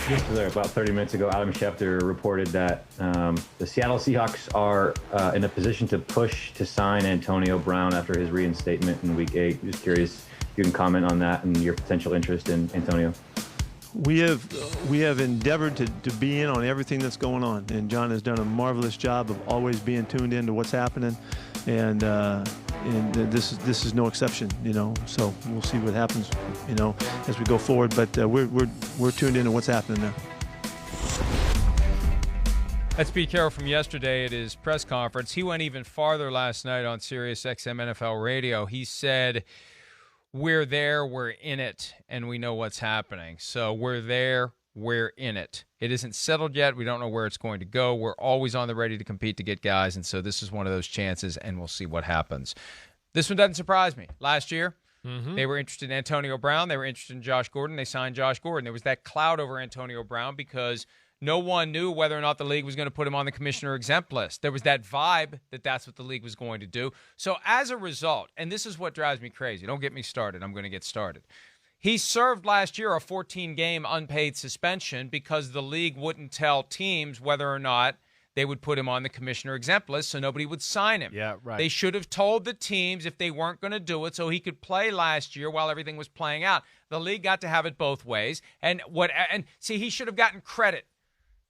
Just about 30 minutes ago, Adam Schefter reported that the Seattle Seahawks are in a position to push to sign Antonio Brown after his reinstatement in Week 8. Just curious if you can comment on that and your potential interest in Antonio. We have endeavored to be in on everything that's going on, and John has done a marvelous job of always being tuned into what's happening, and this is no exception, So we'll see what happens, as we go forward. But we're tuned into what's happening there. That's Pete Carroll from yesterday at his press conference. He went even farther last night on Sirius XM NFL Radio. He said, we're there, we're in it, and we know what's happening. So we're there, we're in it. It isn't settled yet. We don't know where it's going to go. We're always on the ready to compete to get guys, and so this is one of those chances, and we'll see what happens. This one doesn't surprise me. Last year, they were interested in Antonio Brown. They were interested in Josh Gordon. They signed Josh Gordon. There was that cloud over Antonio Brown because no one knew whether or not the league was going to put him on the commissioner exempt list. There was that vibe that that's what the league was going to do. So as a result, and this is what drives me crazy. Don't get me started. I'm going to get started. He served last year a 14-game unpaid suspension because the league wouldn't tell teams whether or not they would put him on the commissioner exempt list so nobody would sign him. Yeah, right. They should have told the teams if they weren't going to do it so he could play last year while everything was playing out. The league got to have it both ways. And see, he should have gotten credit.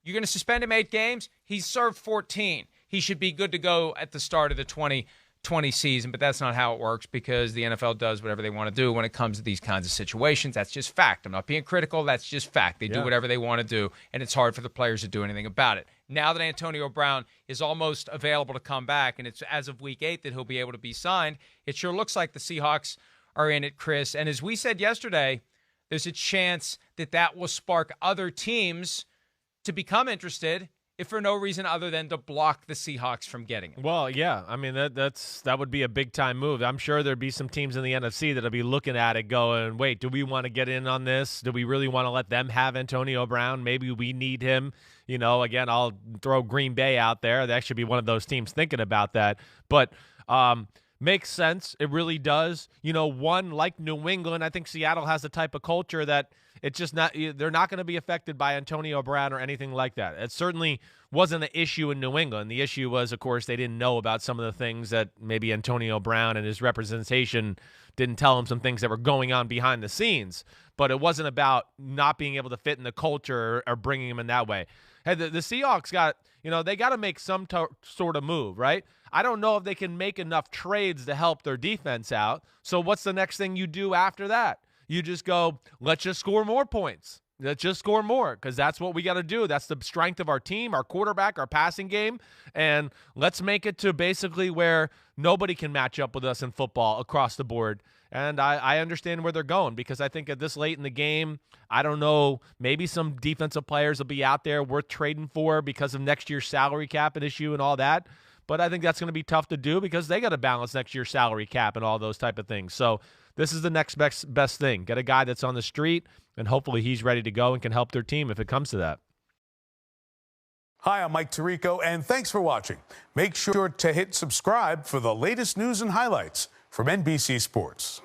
You're going to suspend him 8 games? He's served 14. He should be good to go at the start of the 2020 season, but that's not how it works because the NFL does whatever they want to do when it comes to these kinds of situations. That's just fact. I'm not being critical. That's just fact. They do whatever they want to do, and it's hard for the players to do anything about it. Now that Antonio Brown is almost available to come back, and it's as of Week 8 that he'll be able to be signed, it sure looks like the Seahawks are in it, Chris. And as we said yesterday, there's a chance that that will spark other teams to become interested, if for no reason other than to block the Seahawks from getting it. Well, yeah. I mean, that would be a big-time move. I'm sure there'd be some teams in the NFC that'll be looking at it going, wait, do we want to get in on this? Do we really want to let them have Antonio Brown? Maybe we need him. Again, I'll throw Green Bay out there. That should be one of those teams thinking about that. But makes sense. It really does. One, like New England, I think Seattle has the type of culture that it's just not – they're not going to be affected by Antonio Brown or anything like that. It certainly wasn't an issue in New England. The issue was, of course, they didn't know about some of the things that maybe Antonio Brown and his representation didn't tell him, some things that were going on behind the scenes. But it wasn't about not being able to fit in the culture or bringing him in that way. Hey, the Seahawks got – they got to make some sort of move, right? I don't know if they can make enough trades to help their defense out. So what's the next thing you do after that? You just go, let's just score more points. Let's just score more because that's what we got to do. That's the strength of our team, our quarterback, our passing game. And let's make it to basically where nobody can match up with us in football across the board. And I understand where they're going because I think at this late in the game, I don't know, maybe some defensive players will be out there worth trading for because of next year's salary cap and issue and all that. But I think that's going to be tough to do because they got to balance next year's salary cap and all those type of things. So this is the next best thing. Get a guy that's on the street, and hopefully he's ready to go and can help their team if it comes to that. Hi, I'm Mike Tirico, and thanks for watching. Make sure to hit subscribe for the latest news and highlights from NBC Sports.